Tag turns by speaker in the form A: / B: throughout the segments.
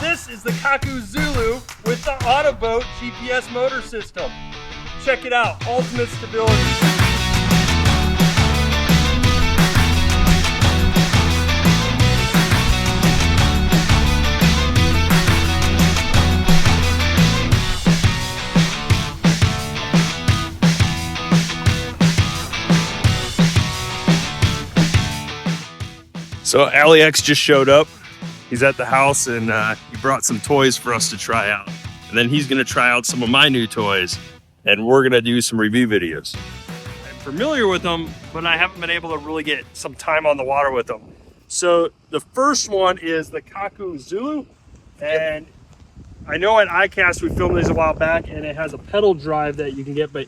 A: This is the Kaku Zulu with the Autoboat GPS motor system. Check it out, ultimate stability. So Alex just showed up. He's at the house and he brought some toys for us to try out. And then he's gonna try out some of my new toys and we're gonna do some review videos. I'm familiar with them, but I haven't been able to really get some time on the water with them. So the first one is the Kaku Zulu. And I know at iCast we filmed these a while back and it has a pedal drive that you can get, but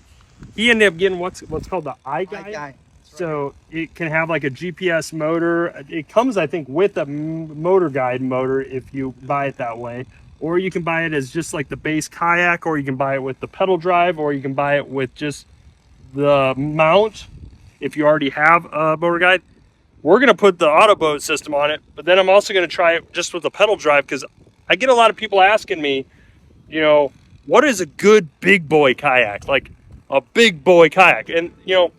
A: he ended up getting what's called the iGuide. So it can have like a GPS motor. It comes, I think, with a motor guide motor if you buy it that way. Or you can buy it as just like the base kayak, or you can buy it with the pedal drive, or you can buy it with just the mount if you already have a motor guide. We're going to put the Autoboat system on it, but then I'm also going to try it just with the pedal drive because I get a lot of people asking me, you know, what is a good big boy kayak? Like a big boy kayak. And, you know,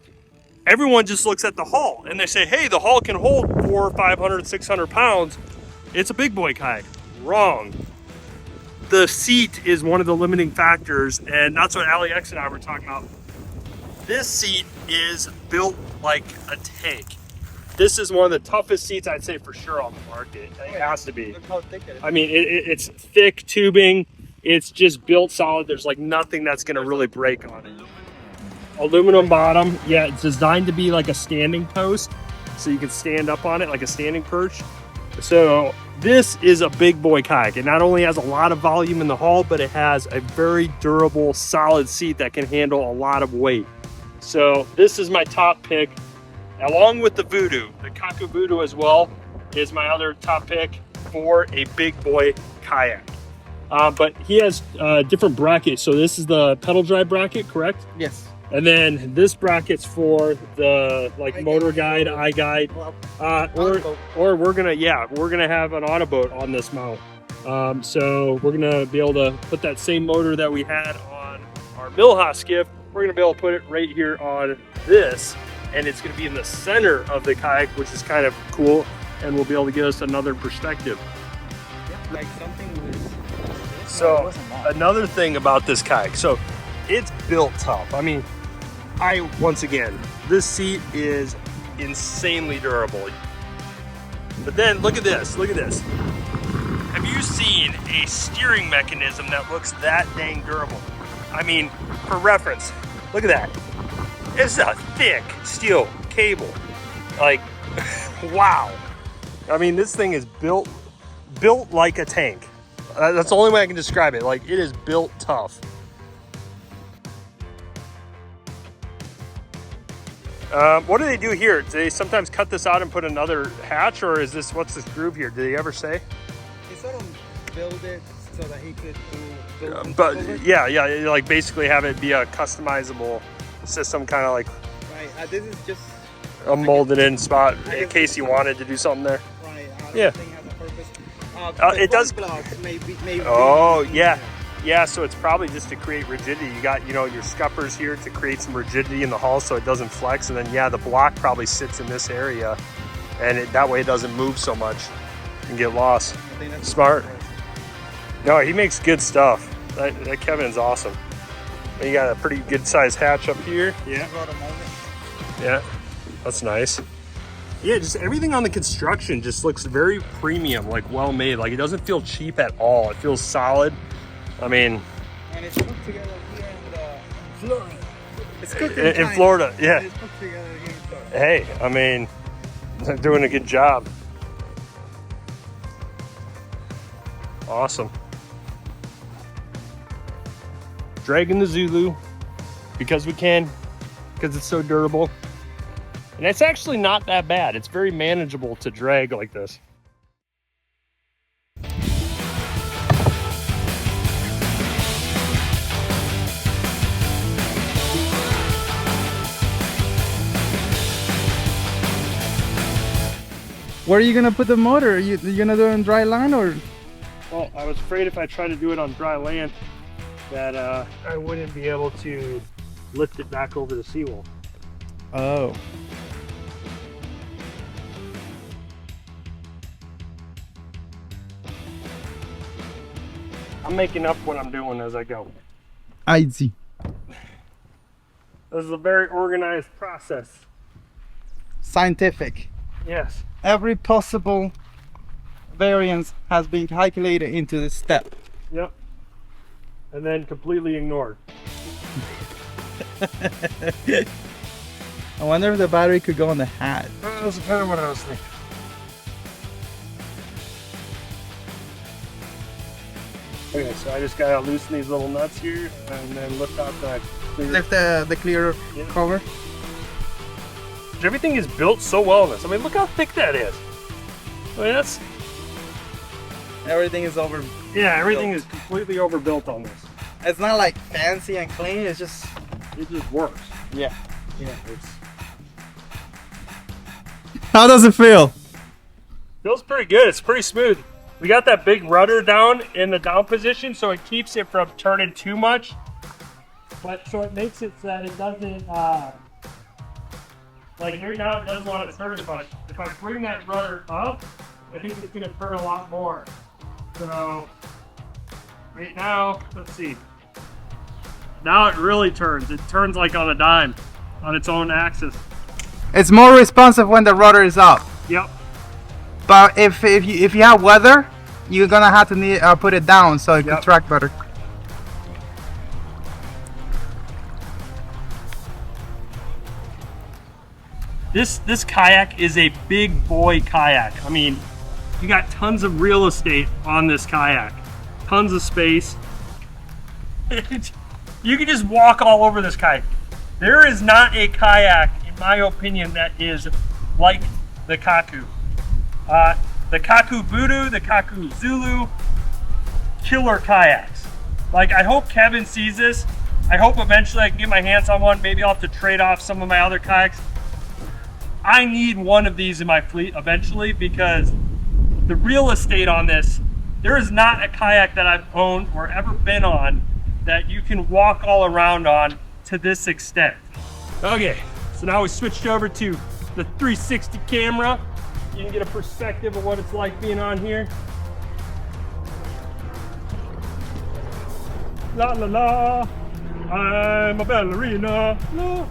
A: everyone just looks at the hull and they say, hey, the hull can hold 400, 500, 600 pounds. It's a big boy kayak. Wrong. The seat is one of the limiting factors, and that's what Alex and I were talking about. This seat is built like a tank. This is one of the toughest seats I'd say for sure on the market. It has to be.
B: Look how thick it is.
A: I mean, it's thick tubing. It's just built solid. There's like nothing that's gonna really break on it. Aluminum bottom. Yeah, it's designed to be like a standing post, so you can stand up on it like a standing perch. So this is a big boy kayak. It not only has a lot of volume in the hull, but it has a very durable, solid seat that can handle a lot of weight. So this is my top pick, along with the Voodoo. The Kaku Voodoo as well is my other top pick for a big boy kayak. But he has different brackets. So this is the pedal drive bracket, correct?
B: Yes.
A: And then this bracket's for the like motor guide, iGuide, or we're gonna have an Autoboat on this mount. So we're gonna be able to put that same motor that we had on our Milha skiff. We're gonna be able to put it right here on this, and it's gonna be in the center of the kayak, which is kind of cool, and will be able to give us another perspective.
B: Yeah, like something with.
A: So another thing about this kayak, so it's built tough. I mean, once again, this seat is insanely durable. But then look at this, look at this. Have you seen a steering mechanism that looks that dang durable? I mean, for reference, look at that. It's a thick steel cable. Like, wow. I mean, this thing is built like a tank. That's the only way I can describe it. Like, it is built tough. What do they do here? Do they sometimes cut this out and put another hatch, or is this, what's this groove here? Did they ever say?
B: He sort of build it so that he could do.
A: But yeah, like basically have it be a customizable system, kind of like.
B: Right. This is just
A: a molded in spot in case you wanted to do something there.
B: Right.
A: Yeah.
B: Has a purpose.
A: It does.
B: Maybe.
A: Oh yeah. Yeah, so it's probably just to create rigidity. You got, you know, your scuppers here to create some rigidity in the hull so it doesn't flex. And then, yeah, the block probably sits in this area. And that way it doesn't move so much and get lost. Smart. No, he makes good stuff. That Kevin's awesome. And you got a pretty good sized hatch up here. Yeah. Yeah, that's nice. Yeah, just everything on the construction just looks very premium, like well made. Like it doesn't feel cheap at all. It feels solid. I mean,
B: and it's cooked together here in Florida. It's cooked
A: in Florida, yeah.
B: It's cooked together here in Florida.
A: Hey, I mean, they're doing a good job. Awesome. Dragging the Zulu because we can, because it's so durable. And it's actually not that bad. It's very manageable to drag like this.
C: Where are you gonna put the motor? Are you gonna do it on dry land or?
A: Well, I was afraid if I tried to do it on dry land that I wouldn't be able to lift it back over the seawall.
B: Oh.
A: I'm making up what I'm doing as I go.
B: I see.
A: This is a very organized process.
B: Scientific.
A: Yes.
B: Every possible variance has been calculated into this step.
A: Yep. And then completely ignored.
B: I wonder if the battery could go on the hat.
A: That's kind of what I was thinking. Okay, so I just gotta loosen these little nuts here and then lift out the clear.
B: Lift the clear cover.
A: Everything is built so well in this. I mean, look how thick that is. I mean, that's...
B: Everything is over.
A: Yeah, everything is completely overbuilt on this.
B: It's not like fancy and clean, it's just...
A: It just works.
B: Yeah.
A: Yeah, it's...
B: How does it feel?
A: Feels pretty good. It's pretty smooth. We got that big rudder down in the down position, so it keeps it from turning too much. But so it makes it so that it doesn't, like right now it doesn't want to turn as much. If I bring that rudder up, I think it's going to turn a lot more. So right now, let's see. Now it really turns. It turns like on a dime, on its own axis.
B: It's more responsive when the rudder is up.
A: Yep.
B: But if you have weather, you're gonna have to put it down so it can track better.
A: This kayak is a big boy kayak. I mean, you got tons of real estate on this kayak, tons of space. You can just walk all over this kayak. There is not a kayak, in my opinion, that is like the Kaku. The Kaku Voodoo, the Kaku Zulu, killer kayaks. Like, I hope Kevin sees this. I hope eventually I can get my hands on one. Maybe I'll have to trade off some of my other kayaks. I need one of these in my fleet eventually because the real estate on this, there is not a kayak that I've owned or ever been on that you can walk all around on to this extent. Okay, so now we switched over to the 360 camera. You can get a perspective of what it's like being on here. La la la, I'm a ballerina. La.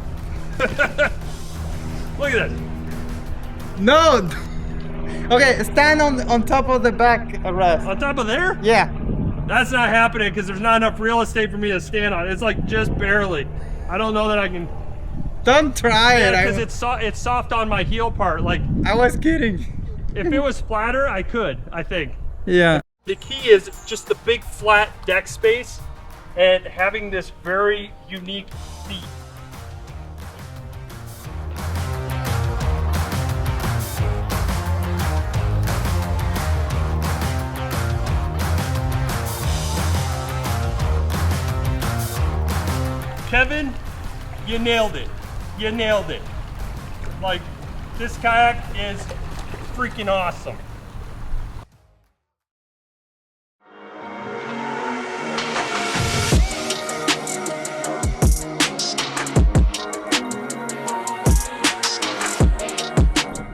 A: Look at this.
B: No! Okay, stand on top of the back rest.
A: On top of there?
B: Yeah.
A: That's not happening because there's not enough real estate for me to stand on. It's like just barely. I don't know that I can.
B: Don't try it.
A: Because it's soft on my heel part. Like,
B: I was kidding.
A: If it was flatter, I could, I think.
B: Yeah.
A: The key is just the big flat deck space and having this very unique seat. Kevin, you nailed it. You nailed it. Like, this kayak is freaking awesome.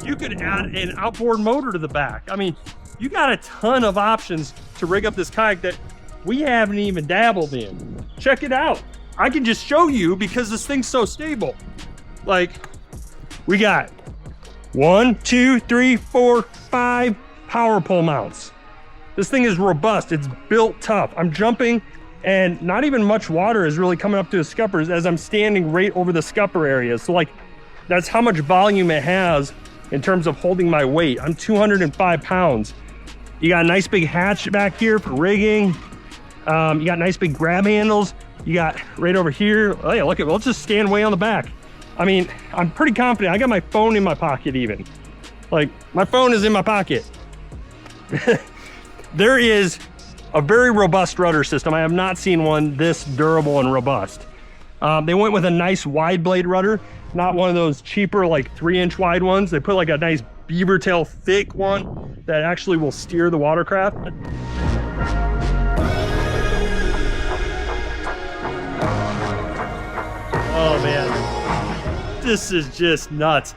A: You could add an outboard motor to the back. I mean, you got a ton of options to rig up this kayak that we haven't even dabbled in. Check it out. I can just show you because this thing's so stable. Like, we got 1, 2, 3, 4, 5 power pole mounts. This thing is robust. It's built tough. I'm jumping and not even much water is really coming up to the scuppers as I'm standing right over the scupper area. So like, that's how much volume it has in terms of holding my weight. I'm 205 pounds. You got a nice big hatch back here for rigging. You got nice big grab handles. You got right over here. Oh yeah, look at, let's just stand way on the back. I mean, I'm pretty confident. I got my phone in my pocket even. Like, my phone is in my pocket. There is a very robust rudder system. I have not seen one this durable and robust. They went with a nice wide blade rudder, not one of those cheaper like 3-inch wide ones. They put like a nice beaver tail thick one that actually will steer the watercraft. Oh man, this is just nuts.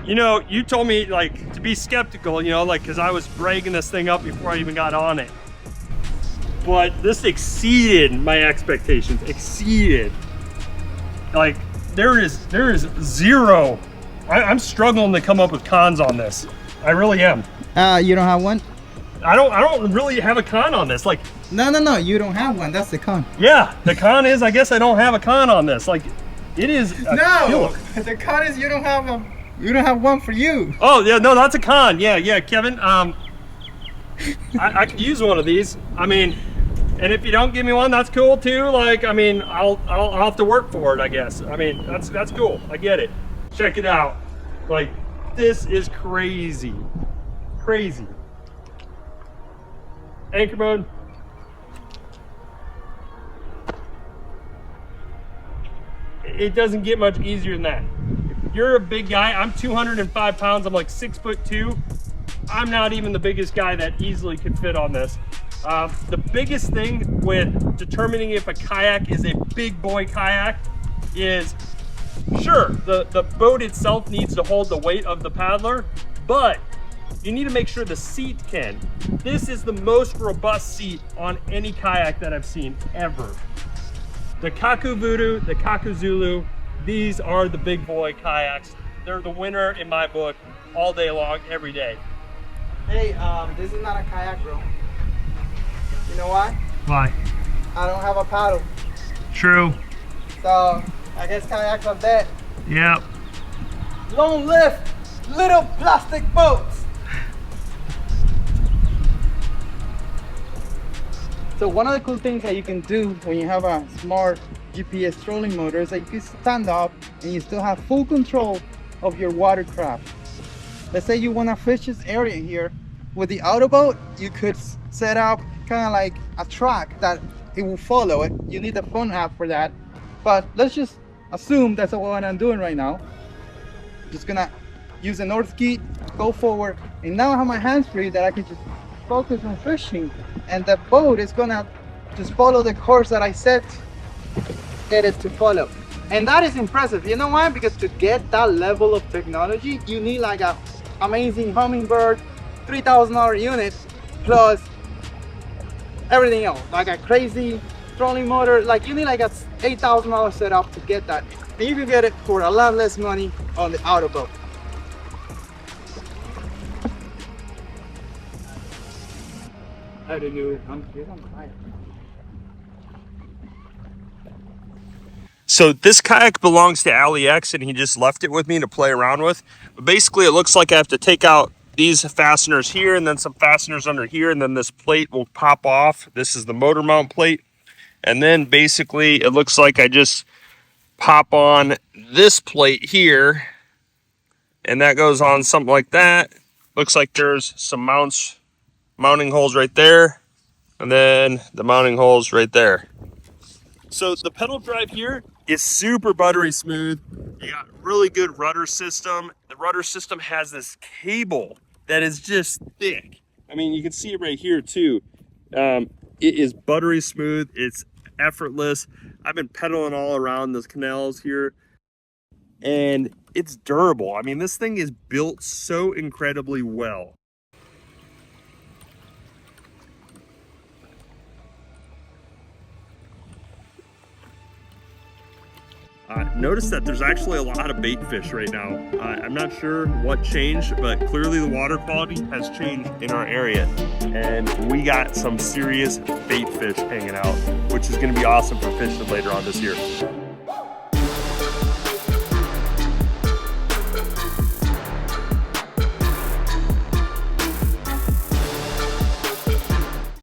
A: You know, you told me like to be skeptical, you know, like because I was bragging this thing up before I even got on it. But this exceeded my expectations, exceeded. Like there is zero. I'm struggling to come up with cons on this. I really am.
B: You don't have one?
A: I don't really have a con on this. Like
B: No, you don't have one. That's the con.
A: yeah, the con is I guess I don't have a con on this. Like it is a killer.
B: The con is you don't have one for you.
A: Oh yeah, no, that's a con. Yeah, Kevin. I could use one of these. I mean, and if you don't give me one, that's cool too. Like, I mean, I'll have to work for it, I guess. I mean, that's cool. I get it. Check it out. Like, this is crazy, crazy. Anchor mode. It doesn't get much easier than that. You're a big guy. I'm 205 pounds. I'm like 6'2". I'm not even the biggest guy that easily could fit on this. The biggest thing with determining if a kayak is a big boy kayak is, sure, the boat itself needs to hold the weight of the paddler, but you need to make sure the seat can. This is the most robust seat on any kayak that I've seen ever. The Kaku Voodoo, the Kaku Zulu, these are the big boy kayaks. They're the winner in my book all day long, every day.
B: Hey, this is not a kayak, bro. You know why?
A: Why?
B: I don't have a paddle.
A: True.
B: So, I guess kayaks are dead.
A: Yep.
B: Long live little plastic boats. So one of the cool things that you can do when you have a smart GPS trolling motor is that you can stand up and you still have full control of your watercraft. Let's say you want to fish this area here. With the auto boat, you could set up kind of like a track that it will follow it. You need the phone app for that. But let's just assume that's what I'm doing right now. Just gonna use the north key, go forward, and now I have my hands free that I can just focus on fishing, and the boat is gonna just follow the course that I set it to follow. And that is impressive. You know why? Because to get that level of technology, you need like a amazing hummingbird, $3,000 unit, plus everything else, like a crazy trolling motor. Like you need like a $8,000 setup to get that, and you can get it for a lot less money on the auto boat. I don't know. I'm tired.
A: So this kayak belongs to AliX, and he just left it with me to play around with. But basically, it looks like I have to take out these fasteners here and then some fasteners under here, and then this plate will pop off. This is the motor mount plate. And then basically, it looks like I just pop on this plate here, and that goes on something like that. Looks like there's some mounting holes right there, and then the mounting holes right there. So the pedal drive here is super buttery smooth. You got really good rudder system. The rudder system has this cable that is just thick. I mean, you can see it right here too. It is buttery smooth. It's effortless. I've been pedaling all around those canals here, and it's durable. I mean, this thing is built so incredibly well. Notice that there's actually a lot of bait fish right now. I'm not sure what changed, but clearly the water quality has changed in our area. And we got some serious bait fish hanging out, which is gonna be awesome for fishing later on this year.